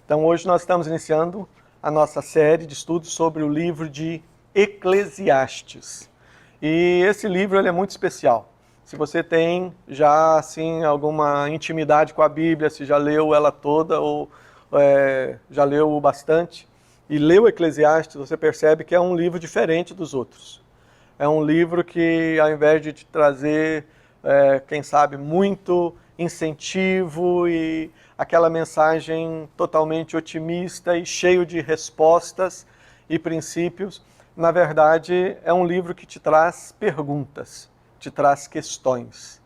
Então hoje nós estamos iniciando a nossa série de estudos sobre o livro de Eclesiastes. E esse livro ele é muito especial. Se você tem já assim alguma intimidade com a Bíblia, se já leu ela toda ou já leu bastante e leu Eclesiastes, você percebe que é um livro diferente dos outros. É um livro que, ao invés de te trazer, quem sabe, muito incentivo e aquela mensagem totalmente otimista e cheio de respostas e princípios, na verdade é um livro que te traz perguntas, te traz questões.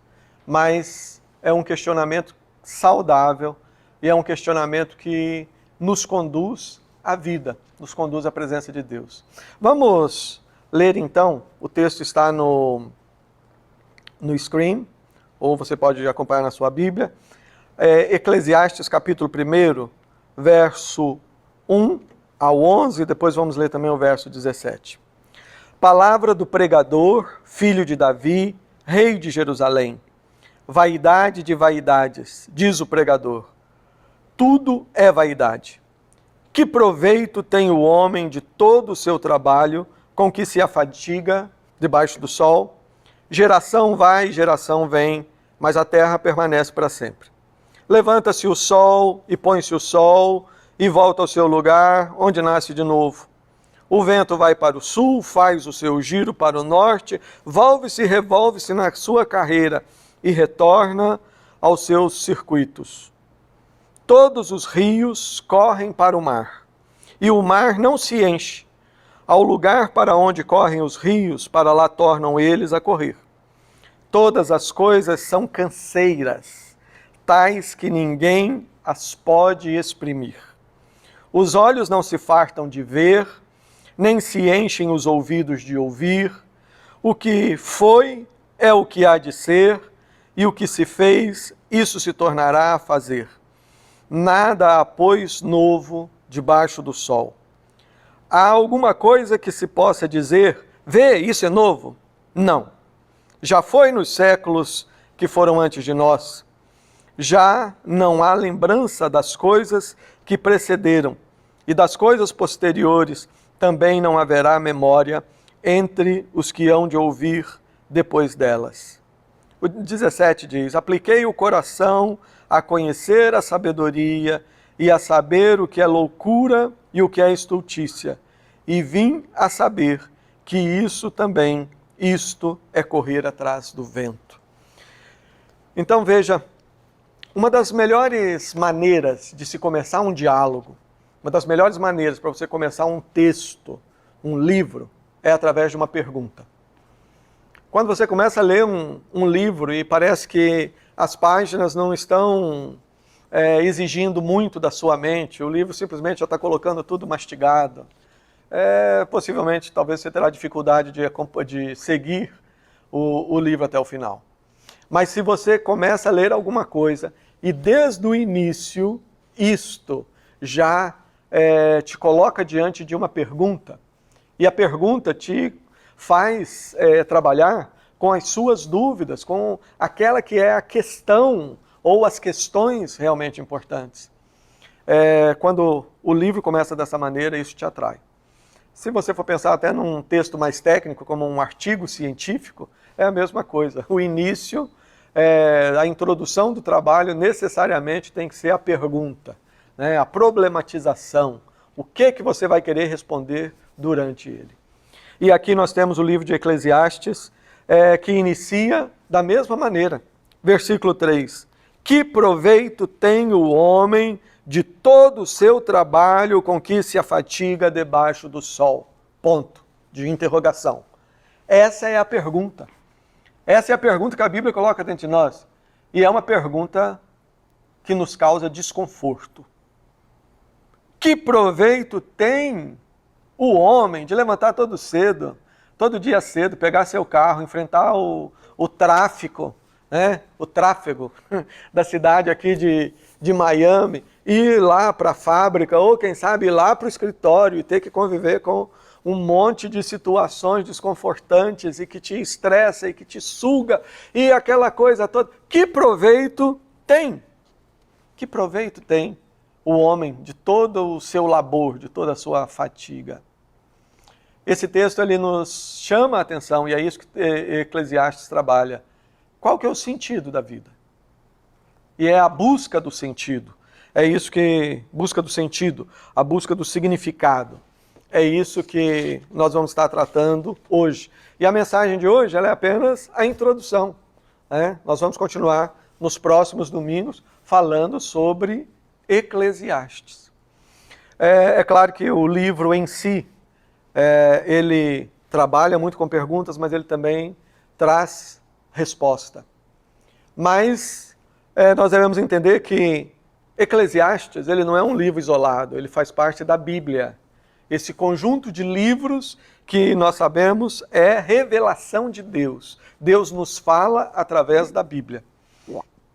Mas é um questionamento saudável e é um questionamento que nos conduz à vida, nos conduz à presença de Deus. Vamos ler então, o texto está no screen, ou você pode acompanhar na sua Bíblia. Eclesiastes capítulo 1, verso 1 ao 11, depois vamos ler também o verso 17. Palavra do pregador, filho de Davi, rei de Jerusalém. Vaidade de vaidades, diz o pregador. Tudo é vaidade. Que proveito tem o homem de todo o seu trabalho com que se afadiga debaixo do sol? Geração vai, geração vem, mas a terra permanece para sempre. Levanta-se o sol e põe-se o sol e volta ao seu lugar, onde nasce de novo. O vento vai para o sul, faz o seu giro para o norte, volve-se e revolve-se na sua carreira e retorna aos seus circuitos. Todos os rios correm para o mar, e o mar não se enche. Ao lugar para onde correm os rios, para lá tornam eles a correr. Todas as coisas são canseiras, tais que ninguém as pode exprimir. Os olhos não se fartam de ver, nem se enchem os ouvidos de ouvir. O que foi é o que há de ser, e o que se fez, isso se tornará a fazer. Nada há, pois, novo debaixo do sol. Há alguma coisa que se possa dizer, vê, isso é novo? Não. Já foi nos séculos que foram antes de nós. Já não há lembrança das coisas que precederam, e das coisas posteriores também não haverá memória entre os que hão de ouvir depois delas. O 17 diz, apliquei o coração a conhecer a sabedoria e a saber o que é loucura e o que é estultícia, e vim a saber que isto é correr atrás do vento. Então veja, uma das melhores maneiras de se começar um diálogo, uma das melhores maneiras para você começar um texto, um livro, é através de uma pergunta. Quando você começa a ler um livro e parece que as páginas não estão exigindo muito da sua mente, o livro simplesmente já está colocando tudo mastigado, possivelmente, talvez você terá dificuldade de seguir o livro até o final. Mas se você começa a ler alguma coisa e desde o início isto já te coloca diante de uma pergunta, e a pergunta te faz trabalhar com as suas dúvidas, com aquela que é a questão ou as questões realmente importantes. Quando o livro começa dessa maneira, isso te atrai. Se você for pensar até num texto mais técnico, como um artigo científico, é a mesma coisa. O início, a introdução do trabalho necessariamente tem que ser a pergunta, né? A problematização. O que você vai querer responder durante ele? E aqui nós temos o livro de Eclesiastes, que inicia da mesma maneira. Versículo 3. Que proveito tem o homem de todo o seu trabalho com que se afatiga debaixo do sol? Ponto de interrogação. Essa é a pergunta. Essa é a pergunta que a Bíblia coloca diante de nós. E é uma pergunta que nos causa desconforto. Que proveito tem o homem de levantar todo dia cedo, pegar seu carro, enfrentar o tráfico, né? O tráfego da cidade aqui de Miami, ir lá para a fábrica, ou quem sabe ir lá para o escritório e ter que conviver com um monte de situações desconfortantes e que te estressa e que te suga e aquela coisa toda. Que proveito tem? Que proveito tem o homem de todo o seu labor, de toda a sua fatiga. Esse texto ele nos chama a atenção, e é isso que Eclesiastes trabalha. Qual que é o sentido da vida? E é a busca do sentido. É isso que, busca do sentido, a busca do significado. É isso que nós vamos estar tratando hoje. E a mensagem de hoje ela é apenas a introdução. Né? Nós vamos continuar nos próximos domingos falando sobre Eclesiastes. É claro que o livro em si, ele trabalha muito com perguntas, mas ele também traz resposta. Mas nós devemos entender que Eclesiastes ele não é um livro isolado, ele faz parte da Bíblia. Esse conjunto de livros que nós sabemos é revelação de Deus. Deus nos fala através da Bíblia.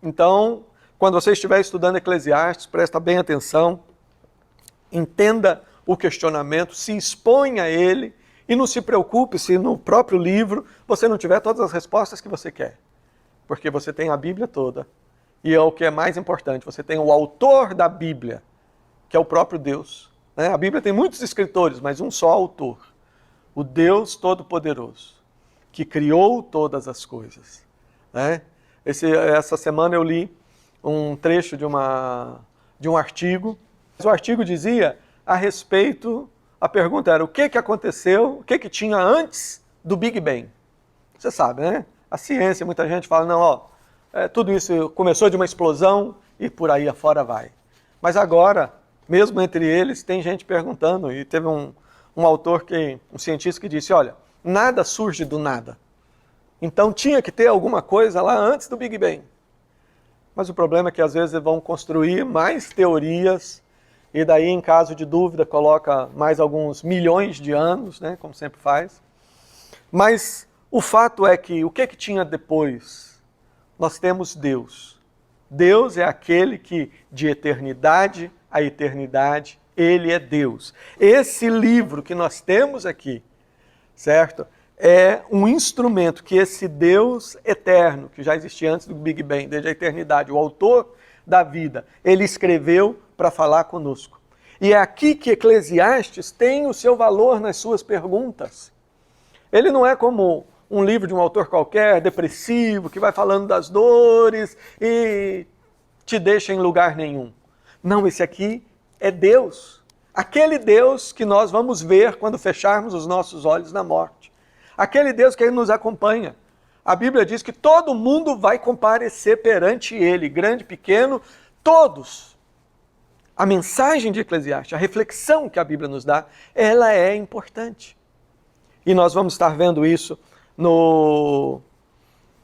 Então, quando você estiver estudando Eclesiastes, presta bem atenção, entenda o questionamento, se exponha a ele e não se preocupe se no próprio livro você não tiver todas as respostas que você quer. Porque você tem a Bíblia toda. E é o que é mais importante, você tem o autor da Bíblia, que é o próprio Deus. A Bíblia tem muitos escritores, mas um só autor. O Deus Todo-Poderoso, que criou todas as coisas. Essa semana eu li um trecho de um artigo. O artigo dizia a respeito, a pergunta era o que aconteceu, o que tinha antes do Big Bang. Você sabe, né? A ciência, muita gente fala, não, tudo isso começou de uma explosão e por aí afora vai. Mas agora, mesmo entre eles, tem gente perguntando, e teve um autor, um cientista que disse, olha, nada surge do nada. Então tinha que ter alguma coisa lá antes do Big Bang. Mas o problema é que às vezes vão construir mais teorias, e daí, em caso de dúvida, coloca mais alguns milhões de anos, né, como sempre faz. Mas o fato é que o que tinha depois? Nós temos Deus. Deus é aquele que, de eternidade a eternidade, Ele é Deus. Esse livro que nós temos aqui, certo? É um instrumento que esse Deus eterno, que já existia antes do Big Bang, desde a eternidade, o autor da vida, ele escreveu para falar conosco. E é aqui que Eclesiastes tem o seu valor nas suas perguntas. Ele não é como um livro de um autor qualquer, depressivo, que vai falando das dores e te deixa em lugar nenhum. Não, esse aqui é Deus. Aquele Deus que nós vamos ver quando fecharmos os nossos olhos na morte. Aquele Deus que Ele nos acompanha. A Bíblia diz que todo mundo vai comparecer perante Ele, grande, pequeno, todos. A mensagem de Eclesiastes, a reflexão que a Bíblia nos dá, ela é importante. E nós vamos estar vendo isso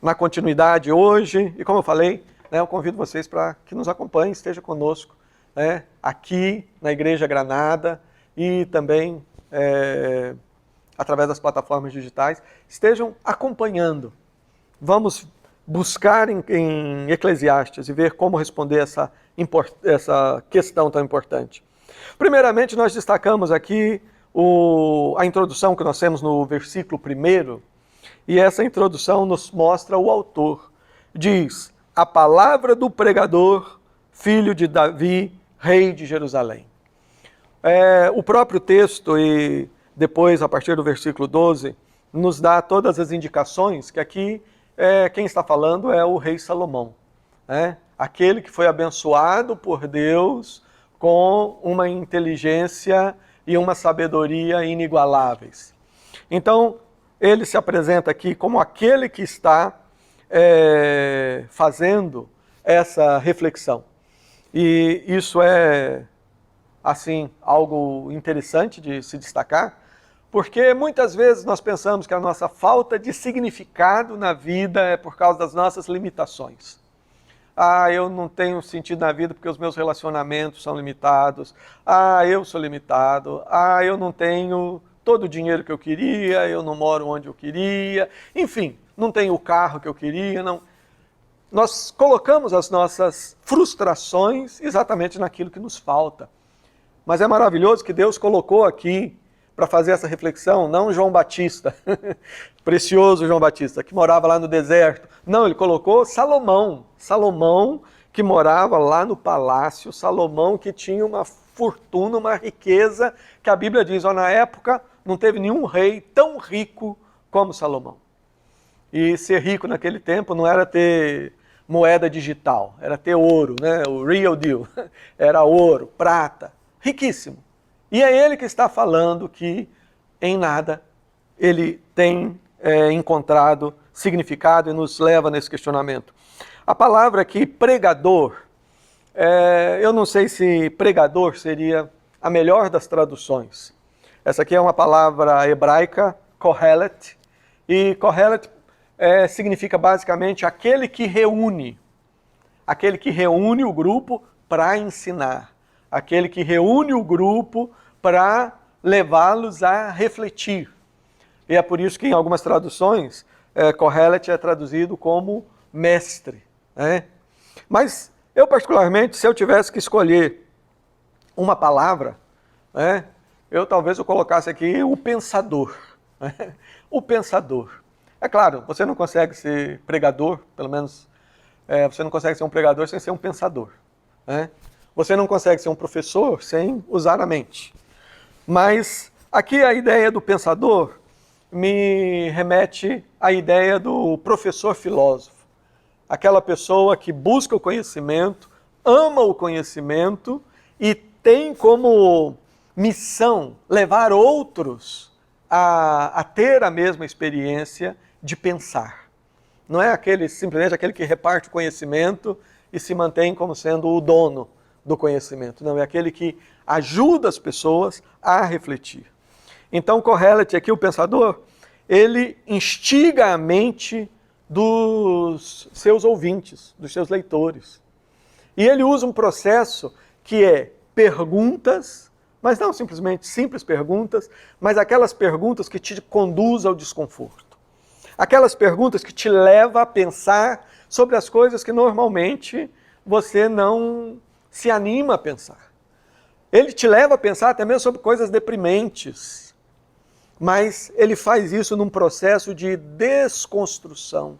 na continuidade hoje. E como eu falei, eu convido vocês para que nos acompanhem, esteja conosco, aqui na Igreja Granada e também através das plataformas digitais, estejam acompanhando. Vamos buscar em Eclesiastes e ver como responder essa questão tão importante. Primeiramente, nós destacamos aqui a introdução que nós temos no versículo 1, e essa introdução nos mostra o autor. Diz, a palavra do pregador, filho de Davi, rei de Jerusalém. O próprio texto, e depois, a partir do versículo 12, nos dá todas as indicações que aqui quem está falando é o rei Salomão. Aquele que foi abençoado por Deus com uma inteligência e uma sabedoria inigualáveis. Então, ele se apresenta aqui como aquele que está fazendo essa reflexão. E isso é, assim, algo interessante de se destacar, porque muitas vezes nós pensamos que a nossa falta de significado na vida é por causa das nossas limitações. Eu não tenho sentido na vida porque os meus relacionamentos são limitados. Eu sou limitado. Eu não tenho todo o dinheiro que eu queria, eu não moro onde eu queria. Enfim, não tenho o carro que eu queria. Não. Nós colocamos as nossas frustrações exatamente naquilo que nos falta. Mas é maravilhoso que Deus colocou aqui para fazer essa reflexão, não João Batista, precioso João Batista, que morava lá no deserto. Não, ele colocou Salomão, que morava lá no palácio, Salomão, que tinha uma fortuna, uma riqueza, que a Bíblia diz, ó, na época não teve nenhum rei tão rico como Salomão. E ser rico naquele tempo não era ter moeda digital, era ter ouro, né? O real deal. Era ouro, prata, riquíssimo. E é ele que está falando que em nada ele tem encontrado significado e nos leva nesse questionamento. A palavra aqui, pregador, eu não sei se pregador seria a melhor das traduções. Essa aqui é uma palavra hebraica, kohelet, e kohelet significa basicamente aquele que reúne o grupo para ensinar, aquele que reúne o grupo para levá-los a refletir. E é por isso que em algumas traduções, kohelet é traduzido como mestre. Né? Mas eu particularmente, se eu tivesse que escolher uma palavra, né, talvez eu colocasse aqui o pensador. Né? O pensador. É claro, você não consegue ser pregador, pelo menos você não consegue ser um pregador sem ser um pensador. Né? Você não consegue ser um professor sem usar a mente. Mas aqui a ideia do pensador me remete à ideia do professor filósofo. Aquela pessoa que busca o conhecimento, ama o conhecimento e tem como missão levar outros a ter a mesma experiência de pensar. Não é simplesmente aquele que reparte o conhecimento e se mantém como sendo o dono do conhecimento. Não, é aquele que ajuda as pessoas a refletir. Então, Kohelet, aqui o pensador, ele instiga a mente dos seus ouvintes, dos seus leitores. E ele usa um processo que é perguntas, mas não simplesmente simples perguntas, mas aquelas perguntas que te conduzem ao desconforto. Aquelas perguntas que te levam a pensar sobre as coisas que normalmente você não se anima a pensar. Ele te leva a pensar até mesmo sobre coisas deprimentes. Mas ele faz isso num processo de desconstrução.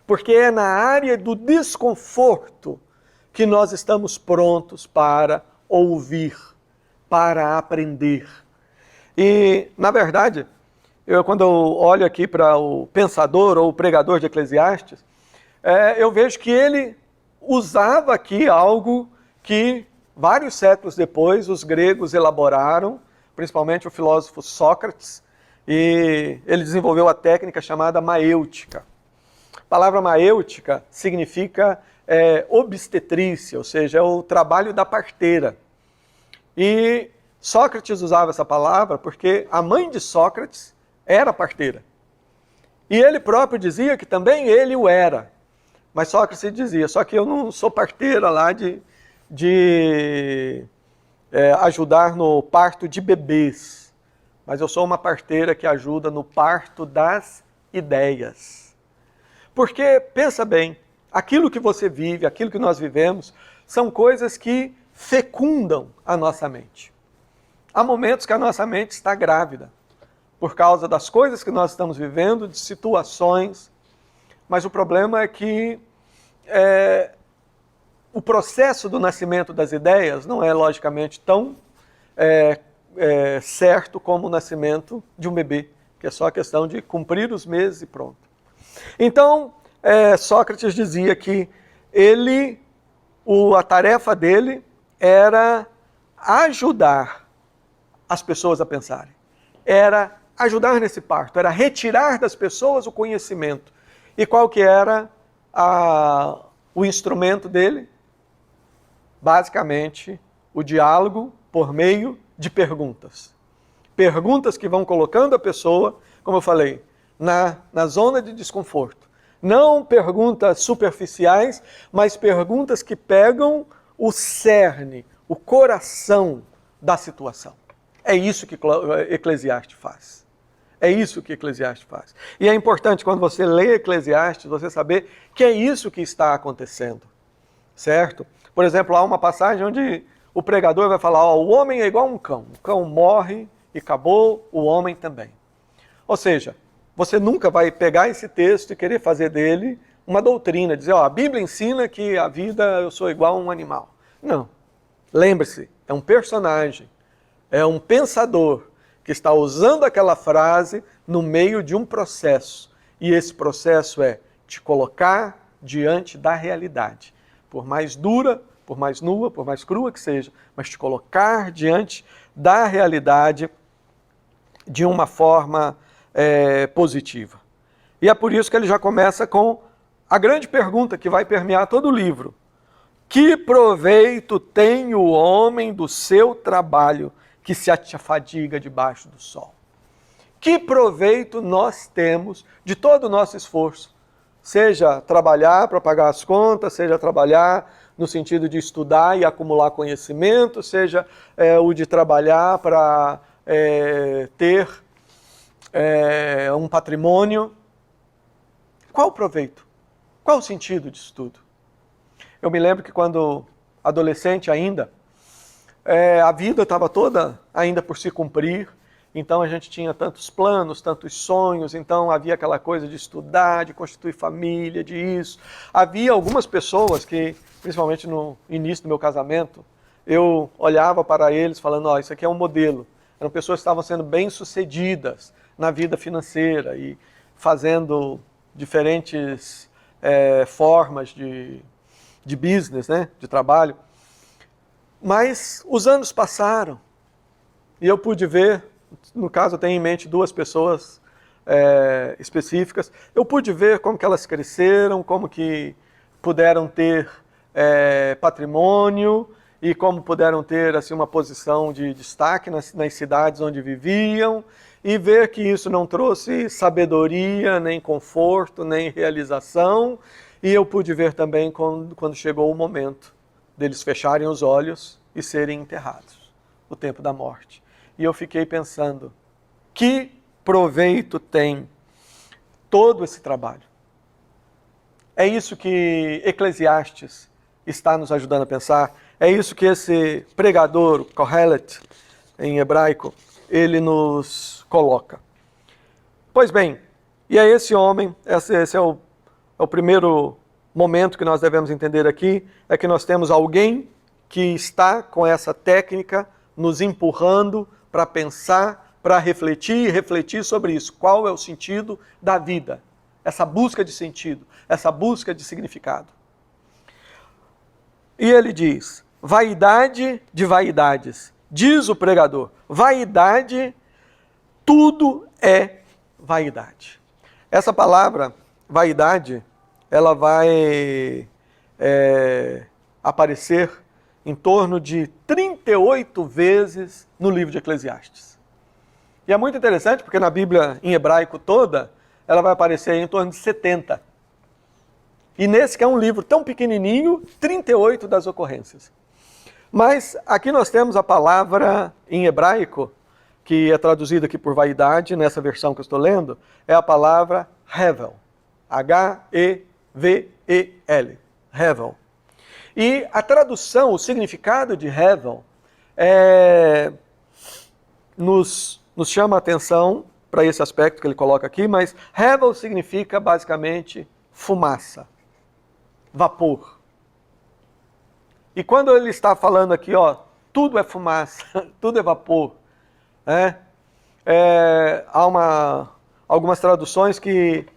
Porque é na área do desconforto que nós estamos prontos para ouvir, para aprender. E, na verdade, quando eu olho aqui para o pensador ou o pregador de Eclesiastes, eu vejo que ele usava aqui algo que vários séculos depois os gregos elaboraram, principalmente o filósofo Sócrates, e ele desenvolveu a técnica chamada maêutica. A palavra maêutica significa obstetrícia, ou seja, é o trabalho da parteira. E Sócrates usava essa palavra porque a mãe de Sócrates era parteira. E ele próprio dizia que também ele o era. Mas Sócrates dizia, só que eu não sou parteira lá de ajudar no parto de bebês, mas eu sou uma parteira que ajuda no parto das ideias. Porque, pensa bem, aquilo que você vive, aquilo que nós vivemos, são coisas que fecundam a nossa mente. Há momentos que a nossa mente está grávida, por causa das coisas que nós estamos vivendo, de situações, mas o problema é que o processo do nascimento das ideias não é, logicamente, tão certo como o nascimento de um bebê, que é só a questão de cumprir os meses e pronto. Então, Sócrates dizia que a tarefa dele era ajudar as pessoas a pensarem. Era ajudar nesse parto, era retirar das pessoas o conhecimento. E qual que era o instrumento dele? Basicamente, o diálogo por meio de perguntas. Perguntas que vão colocando a pessoa, como eu falei, na zona de desconforto. Não perguntas superficiais, mas perguntas que pegam o cerne, o coração da situação. É isso que Eclesiastes faz. É isso que Eclesiastes faz. E é importante, quando você lê Eclesiastes, você saber que é isso que está acontecendo. Certo? Por exemplo, há uma passagem onde o pregador vai falar, o homem é igual a um cão. O cão morre e acabou, o homem também. Ou seja, você nunca vai pegar esse texto e querer fazer dele uma doutrina, dizer, ó, a Bíblia ensina que a vida eu sou igual a um animal. Não. Lembre-se, é um personagem, é um pensador que está usando aquela frase no meio de um processo. E esse processo é te colocar diante da realidade. Por mais dura, por mais nua, por mais crua que seja, mas te colocar diante da realidade de uma forma positiva. E é por isso que ele já começa com a grande pergunta que vai permear todo o livro. Que proveito tem o homem do seu trabalho que se afadiga debaixo do sol? Que proveito nós temos de todo o nosso esforço? Seja trabalhar para pagar as contas, seja trabalhar no sentido de estudar e acumular conhecimento, seja o de trabalhar para ter um patrimônio. Qual o proveito? Qual o sentido disso tudo? Eu me lembro que quando adolescente ainda, a vida estava toda ainda por se cumprir, então a gente tinha tantos planos, tantos sonhos, então havia aquela coisa de estudar, de constituir família, de isso. Havia algumas pessoas que, principalmente no início do meu casamento, eu olhava para eles falando, ó, isso aqui é um modelo. Eram pessoas que estavam sendo bem-sucedidas na vida financeira e fazendo diferentes formas de business, né, de trabalho. Mas os anos passaram e eu pude ver, no caso eu tenho em mente duas pessoas específicas, eu pude ver como que elas cresceram, como que puderam ter patrimônio e como puderam ter assim, uma posição de destaque nas cidades onde viviam, e ver que isso não trouxe sabedoria, nem conforto, nem realização. E eu pude ver também quando chegou o momento deles fecharem os olhos e serem enterrados, o tempo da morte. E eu fiquei pensando, que proveito tem todo esse trabalho? É isso que Eclesiastes está nos ajudando a pensar, é isso que esse pregador, Kohelet, em hebraico, ele nos coloca. Pois bem, e é esse homem, esse é o primeiro momento que nós devemos entender aqui, é que nós temos alguém que está com essa técnica nos empurrando para pensar, para refletir sobre isso. Qual é o sentido da vida? Essa busca de sentido, essa busca de significado. E ele diz, vaidade de vaidades, diz o pregador, vaidade, tudo é vaidade. Essa palavra, vaidade, ela vai aparecer em torno de 38 vezes no livro de Eclesiastes. E é muito interessante porque na Bíblia em hebraico toda, ela vai aparecer em torno de 70. E nesse que é um livro tão pequenininho, 38 das ocorrências. Mas aqui nós temos a palavra em hebraico, que é traduzida aqui por vaidade, nessa versão que eu estou lendo, é a palavra hevel. H-E-V-E-L. Hevel. E a tradução, o significado de hevel, nos chama a atenção para esse aspecto que ele coloca aqui, mas hevel significa basicamente fumaça, vapor. E quando ele está falando aqui, ó, tudo é fumaça, tudo é vapor, há algumas traduções que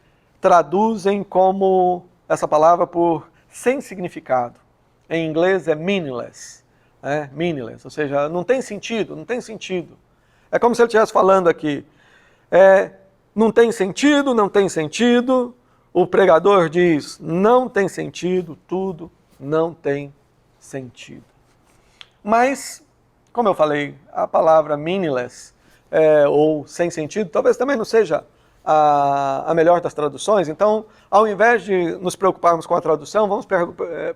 traduzem como essa palavra por sem significado. Em inglês é meaningless, meaningless, ou seja, não tem sentido, não tem sentido. É como se ele estivesse falando aqui, não tem sentido, não tem sentido. O pregador diz, não tem sentido, tudo não tem sentido. Mas, como eu falei, a palavra meaningless, ou sem sentido, talvez também não seja a melhor das traduções. Então, ao invés de nos preocuparmos com a tradução, vamos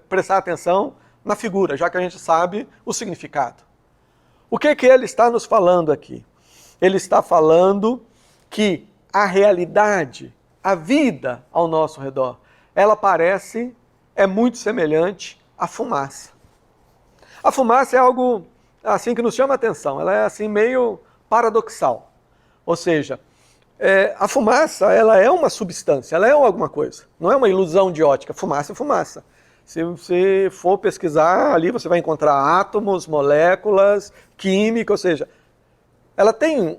prestar atenção na figura, já que a gente sabe o significado. O que ele está nos falando aqui? Ele está falando que a realidade, a vida ao nosso redor, ela é muito semelhante à fumaça. A fumaça é algo assim que nos chama a atenção, ela é assim meio paradoxal. Ou seja, A fumaça, ela é uma substância, ela é alguma coisa. Não é uma ilusão de ótica. Fumaça é fumaça. Se você for pesquisar ali, você vai encontrar átomos, moléculas, química, ou seja, ela tem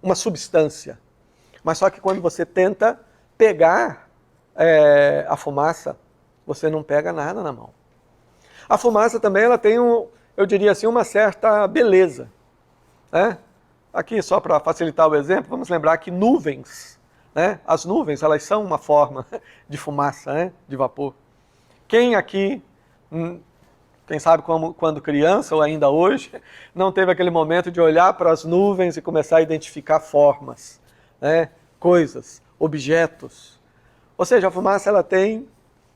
uma substância. Mas só que quando você tenta pegar a fumaça, você não pega nada na mão. A fumaça também ela tem, eu diria assim, uma certa beleza. Né? Aqui, só para facilitar o exemplo, vamos lembrar que nuvens, né? As nuvens, elas são uma forma de fumaça, né? De vapor. Quem aqui, quem sabe quando criança ou ainda hoje, não teve aquele momento de olhar para as nuvens e começar a identificar formas, né? Coisas, objetos. Ou seja, a fumaça ela tem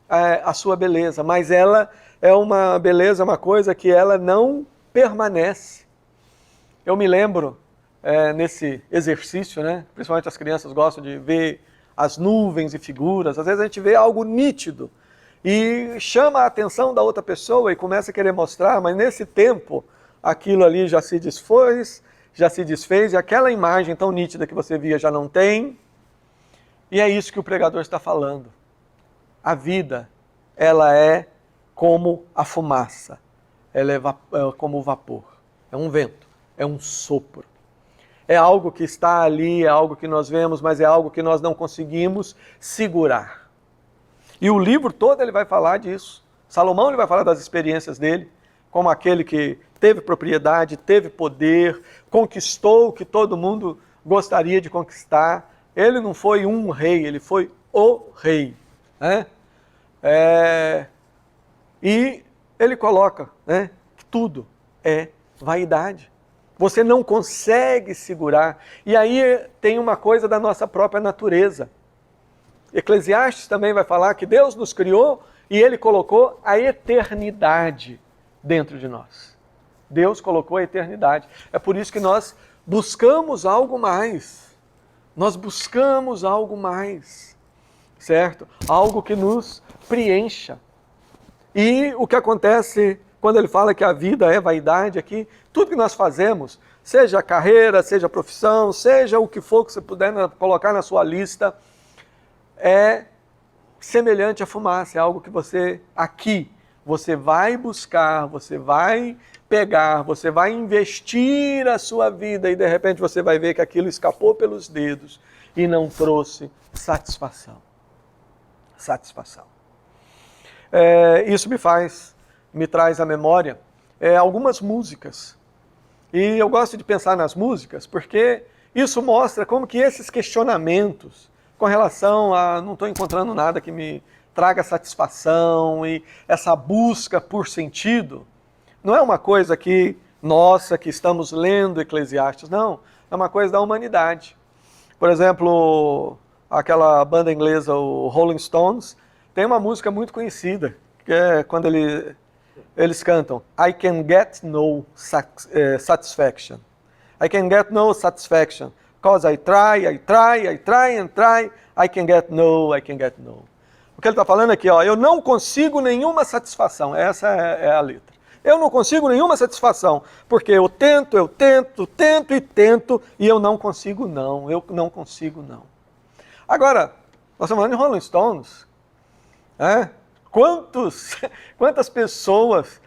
a sua beleza, mas ela é uma beleza, uma coisa que ela não permanece. Eu me lembro, nesse exercício, né? Principalmente as crianças gostam de ver as nuvens e figuras, às vezes a gente vê algo nítido e chama a atenção da outra pessoa e começa a querer mostrar, mas nesse tempo aquilo ali já se desfez, e aquela imagem tão nítida que você via já não tem. E é isso que o pregador está falando. A vida, ela é como a fumaça, ela é como o vapor, é um vento, é um sopro. É algo que está ali, é algo que nós vemos, mas é algo que nós não conseguimos segurar. E o livro todo ele vai falar disso. Salomão ele vai falar das experiências dele, como aquele que teve propriedade, teve poder, conquistou o que todo mundo gostaria de conquistar. Ele não foi um rei, ele foi o rei. Né? E ele coloca, né, que tudo é vaidade. Você não consegue segurar. E aí tem uma coisa da nossa própria natureza. Eclesiastes também vai falar que Deus nos criou e Ele colocou a eternidade dentro de nós. Deus colocou a eternidade. É por isso que nós buscamos algo mais. Nós buscamos algo mais, certo? Algo que nos preencha. E o que acontece quando ele fala que a vida é vaidade aqui, tudo que nós fazemos, seja carreira, seja profissão, seja o que for que você puder colocar na sua lista, é semelhante à fumaça, é algo que você vai buscar, você vai pegar, você vai investir a sua vida e de repente você vai ver que aquilo escapou pelos dedos e não trouxe satisfação. Satisfação. Isso me traz à memória algumas músicas. E eu gosto de pensar nas músicas porque isso mostra como que esses questionamentos com relação a não estou encontrando nada que me traga satisfação e essa busca por sentido, não é uma coisa que nossa, que estamos lendo Eclesiastes, não, é uma coisa da humanidade. Por exemplo, aquela banda inglesa, o Rolling Stones, tem uma música muito conhecida, que é quando eles cantam I can get no satisfaction. I can get no satisfaction. Because I try and try, I can get no. O que ele está falando aqui, ó, eu não consigo nenhuma satisfação. Essa é a letra. Eu não consigo nenhuma satisfação, porque eu tento, e eu não consigo não. Agora, nós estamos falando de Rolling Stones. Quantas pessoas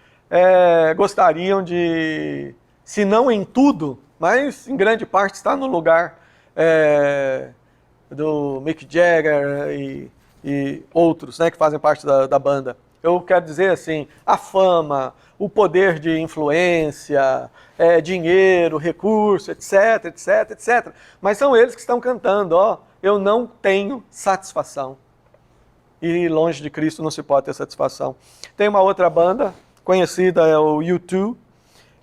gostariam de, se não em tudo, mas em grande parte está no lugar do Mick Jagger e outros, né, que fazem parte da banda. Eu quero dizer assim, a fama, o poder de influência, dinheiro, recurso, etc. Mas são eles que estão cantando, ó, eu não tenho satisfação. E longe de Cristo não se pode ter satisfação. Tem uma outra banda conhecida, é o U2,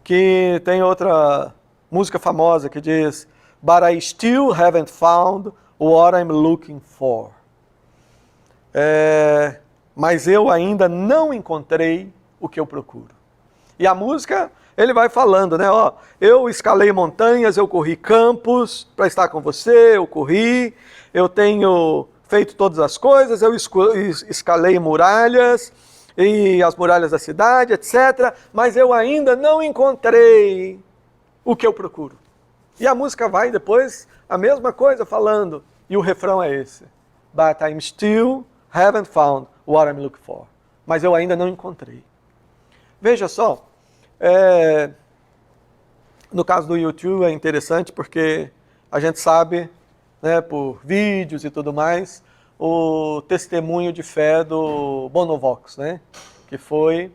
que tem outra música famosa que diz But I still haven't found what I'm looking for. Mas eu ainda não encontrei o que eu procuro. E a música, ele vai falando, né? Ó, eu escalei montanhas, eu corri campos para estar com você, eu tenho feito todas as coisas, eu escalei muralhas, e as muralhas da cidade, etc. Mas eu ainda não encontrei o que eu procuro. E a música vai depois, a mesma coisa falando. E o refrão é esse. But I still haven't found what I'm looking for. Mas eu ainda não encontrei. Veja só, no caso do YouTube é interessante porque a gente sabe, né, por vídeos e tudo mais, o testemunho de fé do Bonovox, né? Que foi,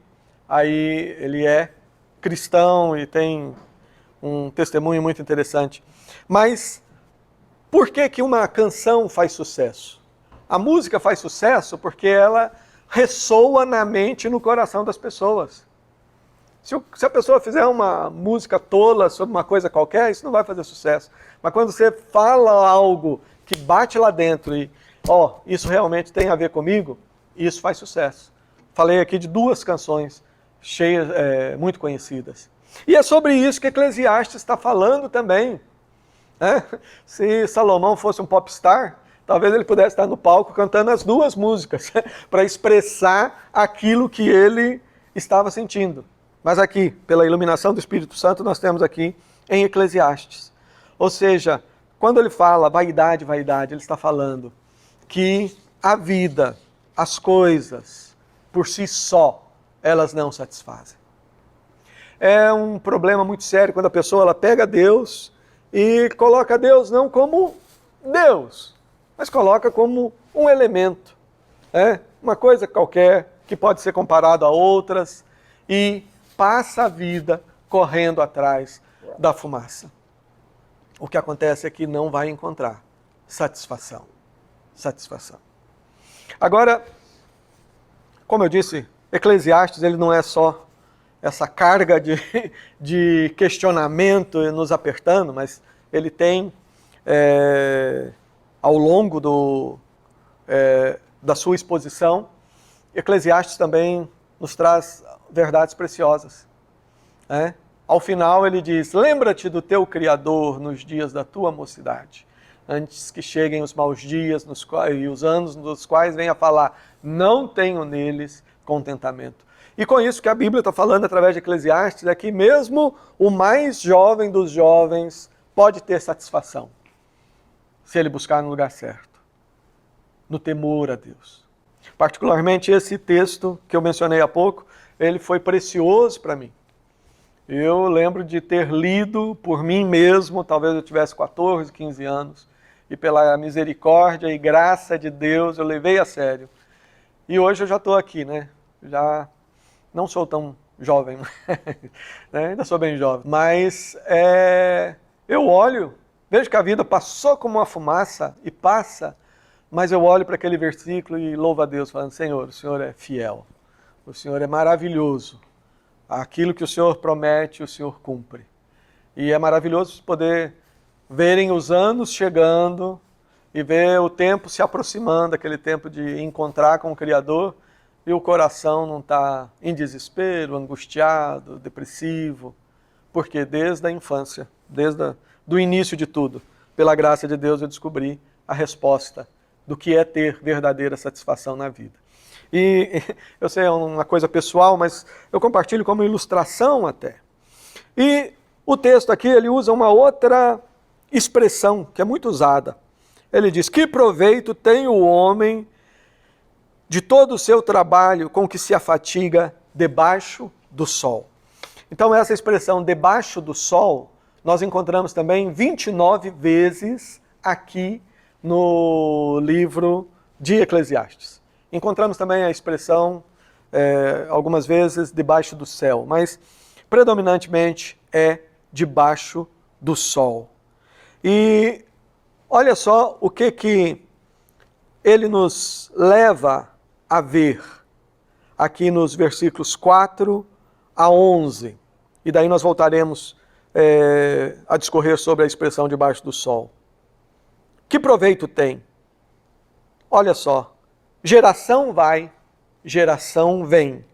aí ele é cristão e tem um testemunho muito interessante. Mas por que que uma canção faz sucesso? A música faz sucesso porque ela ressoa na mente e no coração das pessoas. Se a pessoa fizer uma música tola sobre uma coisa qualquer, isso não vai fazer sucesso. Mas quando você fala algo que bate lá dentro e, isso realmente tem a ver comigo, isso faz sucesso. Falei aqui de 2 canções cheias, muito conhecidas. E é sobre isso que Eclesiastes está falando também. Se Salomão fosse um popstar, talvez ele pudesse estar no palco cantando as 2 músicas, para expressar aquilo que ele estava sentindo. Mas aqui, pela iluminação do Espírito Santo, nós temos aqui em Eclesiastes. Ou seja, quando ele fala vaidade, vaidade, ele está falando que a vida, as coisas, por si só, elas não satisfazem. É um problema muito sério quando a pessoa ela pega Deus e coloca Deus não como Deus, mas coloca como um elemento. Uma coisa qualquer que pode ser comparado a outras e passa a vida correndo atrás da fumaça. O que acontece é que não vai encontrar satisfação. Satisfação. Agora, como eu disse, Eclesiastes ele não é só essa carga de questionamento nos apertando, mas ele tem, ao longo da sua exposição, Eclesiastes também nos traz verdades preciosas. Ao final ele diz, lembra-te do teu Criador nos dias da tua mocidade, antes que cheguem os maus dias e os anos nos quais venha falar, não tenho neles contentamento. E com isso que a Bíblia está falando através de Eclesiastes é que mesmo o mais jovem dos jovens pode ter satisfação, se ele buscar no lugar certo, no temor a Deus. Particularmente esse texto que eu mencionei há pouco, ele foi precioso para mim. Eu lembro de ter lido por mim mesmo, talvez eu tivesse 14, 15 anos, e pela misericórdia e graça de Deus eu levei a sério. E hoje eu já estou aqui, né? Já não sou tão jovem, né? Ainda sou bem jovem, mas eu olho, vejo que a vida passou como uma fumaça e passa, mas eu olho para aquele versículo e louvo a Deus, falando, Senhor, o Senhor é fiel, o Senhor é maravilhoso, aquilo que o Senhor promete, o Senhor cumpre. E é maravilhoso poder verem os anos chegando e ver o tempo se aproximando, aquele tempo de encontrar com o Criador, e o coração não está em desespero, angustiado, depressivo, porque desde a infância, desde o início de tudo, pela graça de Deus eu descobri a resposta do que é ter verdadeira satisfação na vida. E eu sei, é uma coisa pessoal, mas eu compartilho como ilustração até. E o texto aqui, ele usa uma outra expressão que é muito usada. Ele diz, que proveito tem o homem de todo o seu trabalho com que se afatiga debaixo do sol. Então essa expressão debaixo do sol, nós encontramos também 29 vezes aqui no livro de Eclesiastes. Encontramos também a expressão, algumas vezes, debaixo do céu, mas predominantemente é debaixo do sol. E olha só o que ele nos leva a ver aqui nos versículos 4 a 11. E daí nós voltaremos a discorrer sobre a expressão debaixo do sol. Que proveito tem? Olha só, geração vai, geração vem,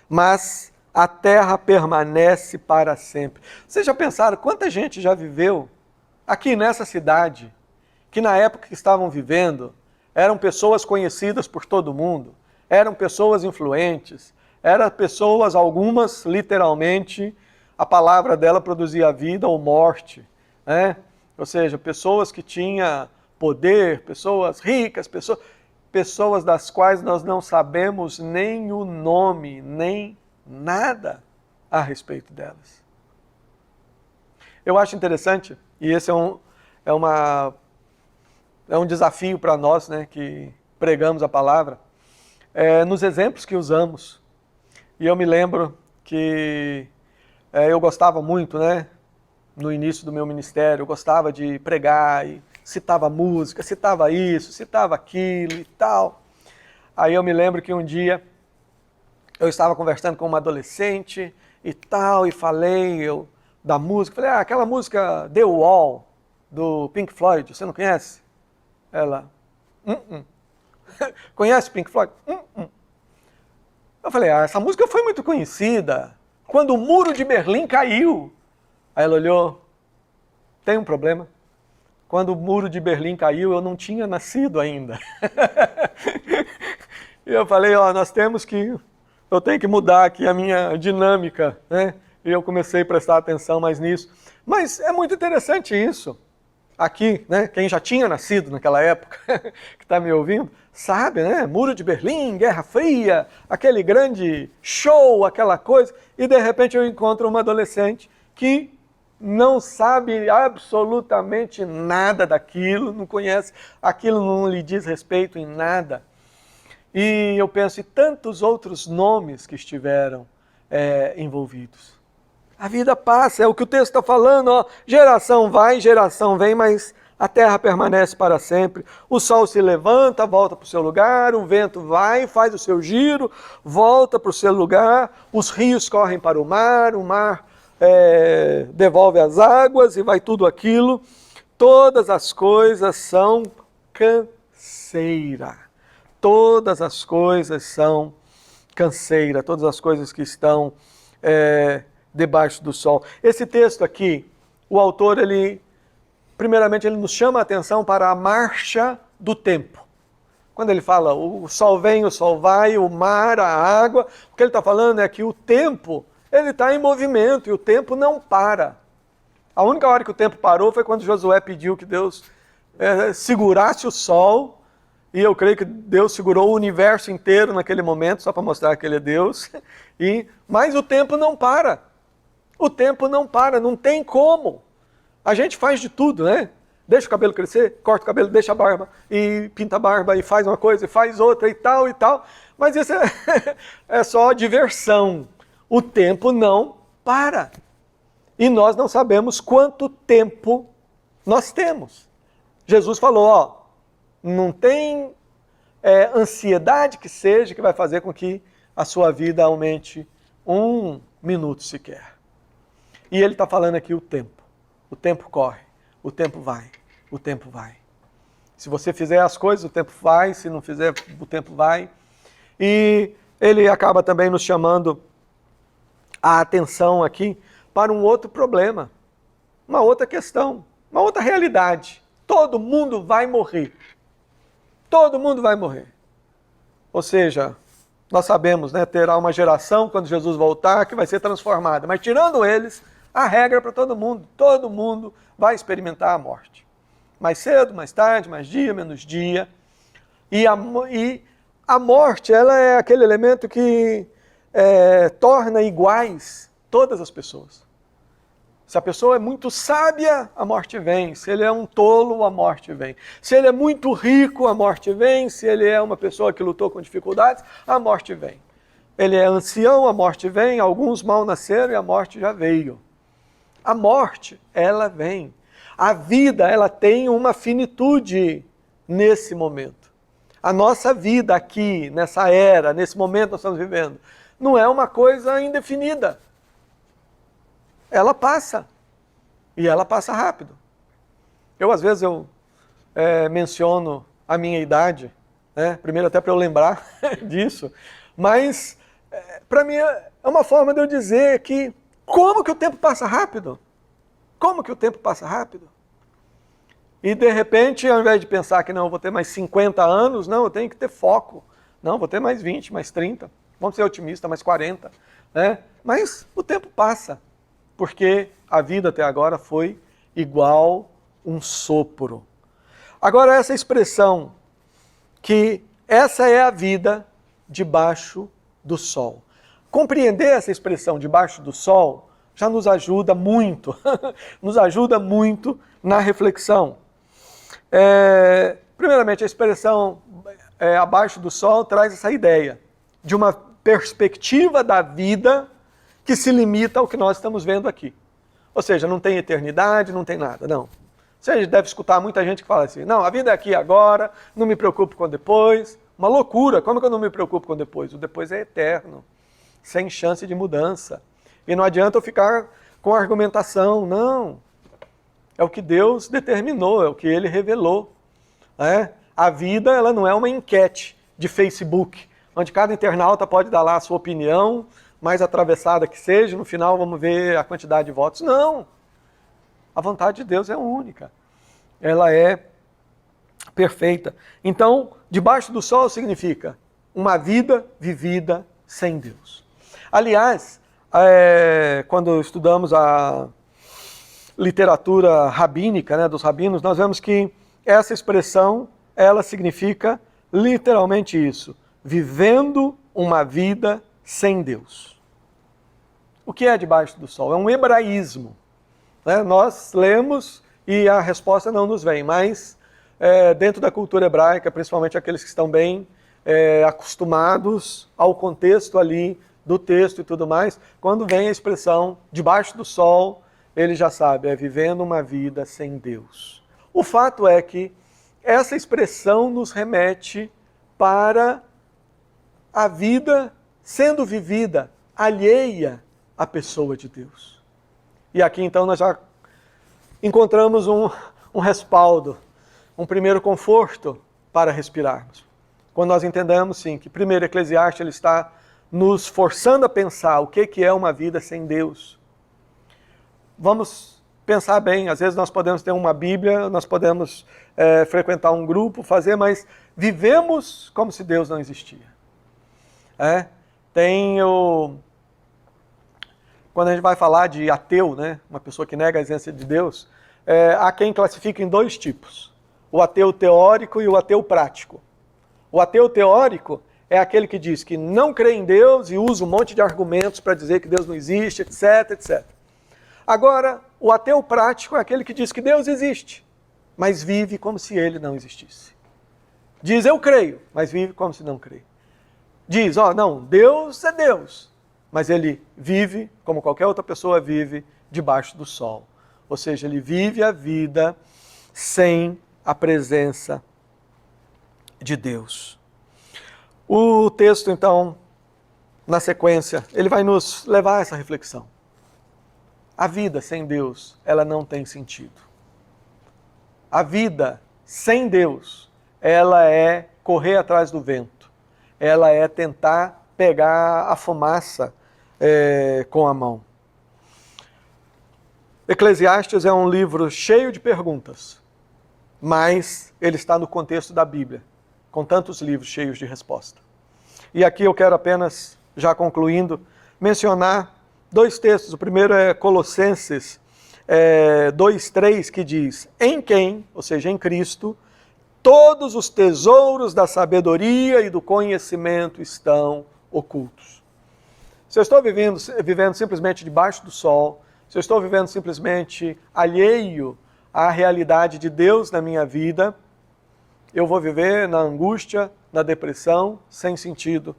mas a terra permanece para sempre. Vocês já pensaram quanta gente já viveu aqui nessa cidade, que na época que estavam vivendo, eram pessoas conhecidas por todo mundo, eram pessoas influentes, eram pessoas, algumas literalmente, a palavra dela produzia vida ou morte. né? Ou seja, pessoas que tinham poder, pessoas ricas, pessoas das quais nós não sabemos nem o nome, nem nada a respeito delas. Eu acho interessante, e esse é um desafio para nós, né, que pregamos a palavra, nos exemplos que usamos. E eu me lembro que eu gostava muito, né, no início do meu ministério, eu gostava de pregar e citava música, citava isso, citava aquilo e tal. Aí eu me lembro que um dia eu estava conversando com uma adolescente e tal, e falei da música, falei, aquela música The Wall, do Pink Floyd, você não conhece? Ela, Conhece Pink Floyd? Eu falei, essa música foi muito conhecida, quando o muro de Berlim caiu. Aí ela olhou, tem um problema. Quando o muro de Berlim caiu, eu não tinha nascido ainda. E eu falei, eu tenho que mudar aqui a minha dinâmica, né? E eu comecei a prestar atenção mais nisso. Mas é muito interessante isso. Aqui, né? Quem já tinha nascido naquela época, que está me ouvindo, sabe, né? Muro de Berlim, Guerra Fria, aquele grande show, aquela coisa. E de repente eu encontro uma adolescente que não sabe absolutamente nada daquilo, não conhece, aquilo não lhe diz respeito em nada. E eu penso em tantos outros nomes que estiveram envolvidos. A vida passa, é o que o texto está falando, ó, geração vai, geração vem, mas a terra permanece para sempre. O sol se levanta, volta para o seu lugar, o vento vai, faz o seu giro, volta para o seu lugar, os rios correm para o mar devolve as águas e vai tudo aquilo. Todas as coisas são canseira. Todas as coisas são canseira. Todas as coisas que estão debaixo do sol. Esse texto aqui, o autor, primeiramente, ele nos chama a atenção para a marcha do tempo. Quando ele fala, o sol vem, o sol vai, o mar, a água, o que ele está falando é que o tempo, ele está em movimento e o tempo não para. A única hora que o tempo parou foi quando Josué pediu que Deus segurasse o sol, e eu creio que Deus segurou o universo inteiro naquele momento, só para mostrar que ele é Deus, mas o tempo não para. O tempo não para, não tem como. A gente faz de tudo, né? Deixa o cabelo crescer, corta o cabelo, deixa a barba, e pinta a barba, e faz uma coisa, e faz outra, e tal, mas isso é só diversão. O tempo não para. E nós não sabemos quanto tempo nós temos. Jesus falou, não tem ansiedade que seja que vai fazer com que a sua vida aumente 1 minuto sequer. E ele está falando aqui o tempo. O tempo corre, o tempo vai, o tempo vai. Se você fizer as coisas, o tempo vai, se não fizer, o tempo vai. E ele acaba também nos chamando a atenção aqui para um outro problema, uma outra questão, uma outra realidade. Todo mundo vai morrer. Todo mundo vai morrer. Ou seja, nós sabemos, né, terá uma geração, quando Jesus voltar, que vai ser transformada. Mas tirando eles, a regra para todo mundo vai experimentar a morte. Mais cedo, mais tarde, mais dia, menos dia. E a morte, ela é aquele elemento que torna iguais todas as pessoas. Se a pessoa é muito sábia, a morte vem. Se ele é um tolo, a morte vem. Se ele é muito rico, a morte vem. Se ele é uma pessoa que lutou com dificuldades, a morte vem. Ele é ancião, a morte vem. Alguns mal nasceram e a morte já veio. A morte, ela vem. A vida, ela tem uma finitude nesse momento. A nossa vida aqui, nessa era, nesse momento que nós estamos vivendo, não é uma coisa indefinida. Ela passa. E ela passa rápido. Às vezes, menciono a minha idade, né? Primeiro até para eu lembrar disso, mas para mim é uma forma de eu dizer que como que o tempo passa rápido? Como que o tempo passa rápido? E de repente, ao invés de pensar que não, eu vou ter mais 50 anos, não, eu tenho que ter foco. Não, vou ter mais 20, mais 30, vamos ser otimistas, mais 40, né? Mas o tempo passa. Porque a vida até agora foi igual um sopro. Agora, essa expressão, que essa é a vida debaixo do sol. Compreender essa expressão debaixo do sol já nos ajuda muito, nos ajuda muito na reflexão. Primeiramente, a expressão abaixo do sol traz essa ideia de uma perspectiva da vida que se limita ao que nós estamos vendo aqui. Ou seja, não tem eternidade, não tem nada, não. Você deve escutar muita gente que fala assim, não, a vida é aqui agora, não me preocupo com depois. Uma loucura, como que eu não me preocupo com depois? O depois é eterno, sem chance de mudança. E não adianta eu ficar com argumentação, não. É o que Deus determinou, é o que Ele revelou. A vida, ela não é uma enquete de Facebook, onde cada internauta pode dar lá a sua opinião, mais atravessada que seja, no final vamos ver a quantidade de votos. Não! A vontade de Deus é única. Ela é perfeita. Então, debaixo do sol significa uma vida vivida sem Deus. Aliás, quando estudamos a literatura rabínica, dos rabinos, nós vemos que essa expressão, ela significa literalmente isso, vivendo uma vida sem Deus. O que é debaixo do sol? É um hebraísmo. Nós lemos e a resposta não nos vem, mas dentro da cultura hebraica, principalmente aqueles que estão bem acostumados ao contexto ali do texto e tudo mais, quando vem a expressão debaixo do sol, ele já sabe, é vivendo uma vida sem Deus. O fato é que essa expressão nos remete para a vida sendo vivida alheia à pessoa de Deus. E aqui então nós já encontramos um respaldo, um primeiro conforto para respirarmos. Quando nós entendemos, sim, que primeiro Eclesiastes ele está nos forçando a pensar o que é uma vida sem Deus. Vamos pensar bem, às vezes nós podemos ter uma Bíblia, nós podemos frequentar um grupo, mas vivemos como se Deus não existia. Quando a gente vai falar de ateu, uma pessoa que nega a existência de Deus, há quem classifica em dois tipos, o ateu teórico e o ateu prático. O ateu teórico é aquele que diz que não crê em Deus e usa um monte de argumentos para dizer que Deus não existe, etc, etc. Agora, o ateu prático é aquele que diz que Deus existe, mas vive como se ele não existisse. Diz, eu creio, mas vive como se não crê. Diz, não, Deus é Deus, mas ele vive como qualquer outra pessoa vive debaixo do sol. Ou seja, ele vive a vida sem a presença de Deus. O texto, então, na sequência, ele vai nos levar a essa reflexão. A vida sem Deus, ela não tem sentido. A vida sem Deus, ela é correr atrás do vento. Ela é tentar pegar a fumaça com a mão. Eclesiastes é um livro cheio de perguntas, mas ele está no contexto da Bíblia, com tantos livros cheios de resposta. E aqui eu quero apenas, já concluindo, mencionar dois textos. O primeiro é Colossenses 2:3, que diz, em quem, ou seja, em Cristo, todos os tesouros da sabedoria e do conhecimento estão ocultos. Se eu estou vivendo simplesmente debaixo do sol, se eu estou vivendo simplesmente alheio à realidade de Deus na minha vida, eu vou viver na angústia, na depressão, sem sentido.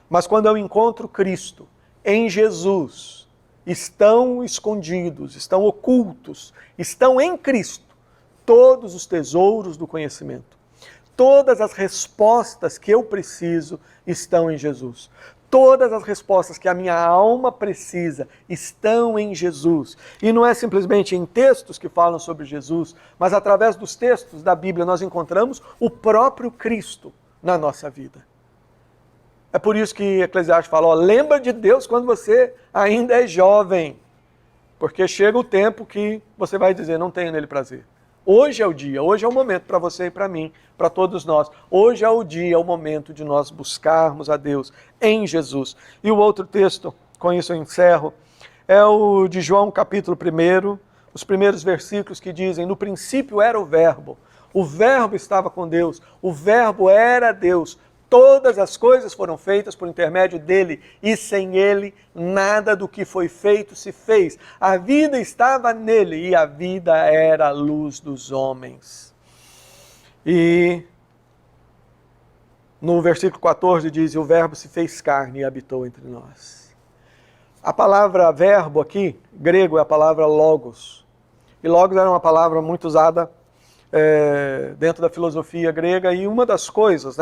Mas quando eu encontro Cristo, em Jesus, estão escondidos, estão ocultos, estão em Cristo todos os tesouros do conhecimento. Todas as respostas que eu preciso estão em Jesus. Todas as respostas que a minha alma precisa estão em Jesus. E não é simplesmente em textos que falam sobre Jesus, mas através dos textos da Bíblia nós encontramos o próprio Cristo na nossa vida. É por isso que Eclesiastes fala, lembra de Deus quando você ainda é jovem, porque chega o tempo que você vai dizer, não tenho nele prazer. Hoje é o dia, hoje é o momento para você e para mim, para todos nós. Hoje é o dia, é o momento de nós buscarmos a Deus em Jesus. E o outro texto, com isso eu encerro, é o de João capítulo 1, os primeiros versículos que dizem: no princípio era o Verbo estava com Deus, o Verbo era Deus, todas as coisas foram feitas por intermédio dele, e sem ele nada do que foi feito se fez. A vida estava nele, e a vida era a luz dos homens. E no versículo 14 diz: e o Verbo se fez carne e habitou entre nós. A palavra verbo aqui, grego, é a palavra logos. E logos era uma palavra muito usada dentro da filosofia grega, e uma das coisas,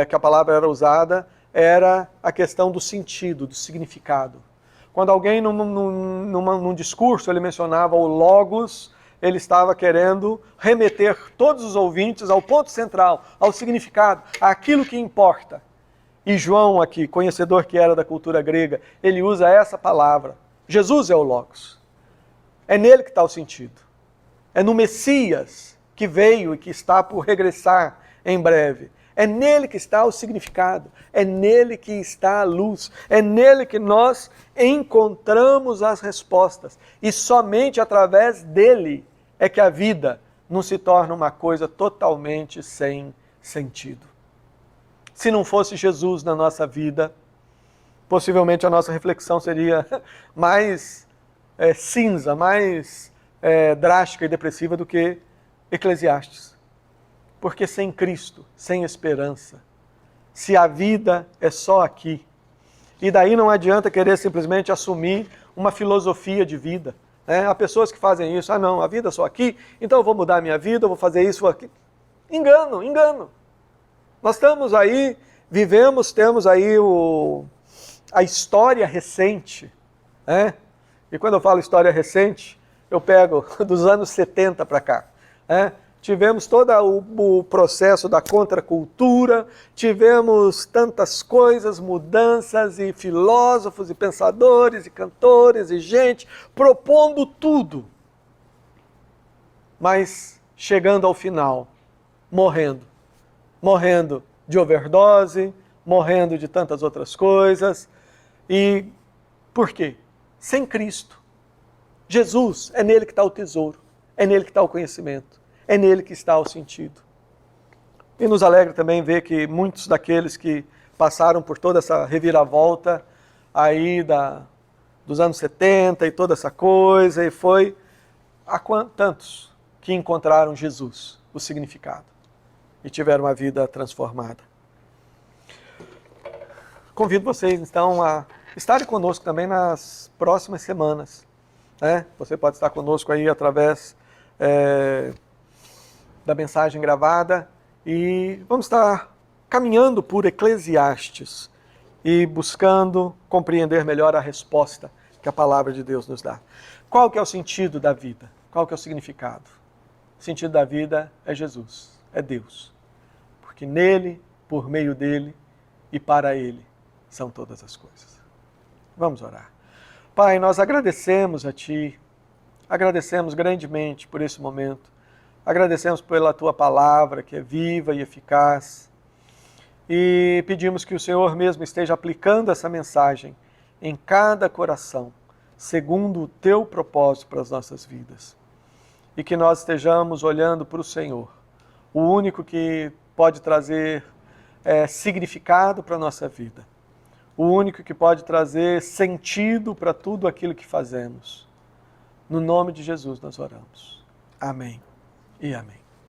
que a palavra era usada era a questão do sentido, do significado. Quando alguém num discurso ele mencionava o logos, ele estava querendo remeter todos os ouvintes ao ponto central, ao significado, àquilo que importa. E João aqui, conhecedor que era da cultura grega, ele usa essa palavra. Jesus é o logos. É nele que está o sentido. É no Messias que veio e que está por regressar em breve. É nele que está o significado. É nele que está a luz. É nele que nós encontramos as respostas. E somente através dele é que a vida não se torna uma coisa totalmente sem sentido. Se não fosse Jesus na nossa vida, possivelmente a nossa reflexão seria mais cinza, mais drástica e depressiva do que Eclesiastes. Porque sem Cristo, sem esperança, se a vida é só aqui, e daí não adianta querer simplesmente assumir uma filosofia de vida. Há pessoas que fazem isso: não, a vida é só aqui, então eu vou mudar a minha vida, eu vou fazer isso aqui. Engano. Nós estamos aí, temos aí a história recente. E quando eu falo história recente, eu pego dos anos 70 para cá. Tivemos todo o processo da contracultura, tivemos tantas coisas, mudanças, e filósofos, e pensadores, e cantores, e gente propondo tudo. Mas chegando ao final, morrendo de overdose, morrendo de tantas outras coisas. E por quê? Sem Cristo. Jesus, é nele que está o tesouro, é nele que está o conhecimento, é nele que está o sentido. E nos alegra também ver que muitos daqueles que passaram por toda essa reviravolta aí dos anos 70 e toda essa coisa, e foi há tantos que encontraram Jesus, o significado, e tiveram uma vida transformada. Convido vocês, então, a estarem conosco também nas próximas semanas. Você pode estar conosco aí através da mensagem gravada, e vamos estar caminhando por Eclesiastes e buscando compreender melhor a resposta que a palavra de Deus nos dá. Qual que é o sentido da vida? Qual que é o significado? O sentido da vida é Jesus, é Deus. Porque nele, por meio dele e para ele são todas as coisas. Vamos orar. Pai, nós agradecemos a Ti, agradecemos grandemente por esse momento, agradecemos pela Tua palavra que é viva e eficaz, e pedimos que o Senhor mesmo esteja aplicando essa mensagem em cada coração, segundo o Teu propósito para as nossas vidas. E que nós estejamos olhando para o Senhor, o único que pode trazer significado para a nossa vida, o único que pode trazer sentido para tudo aquilo que fazemos. No nome de Jesus nós oramos. Amém e amém.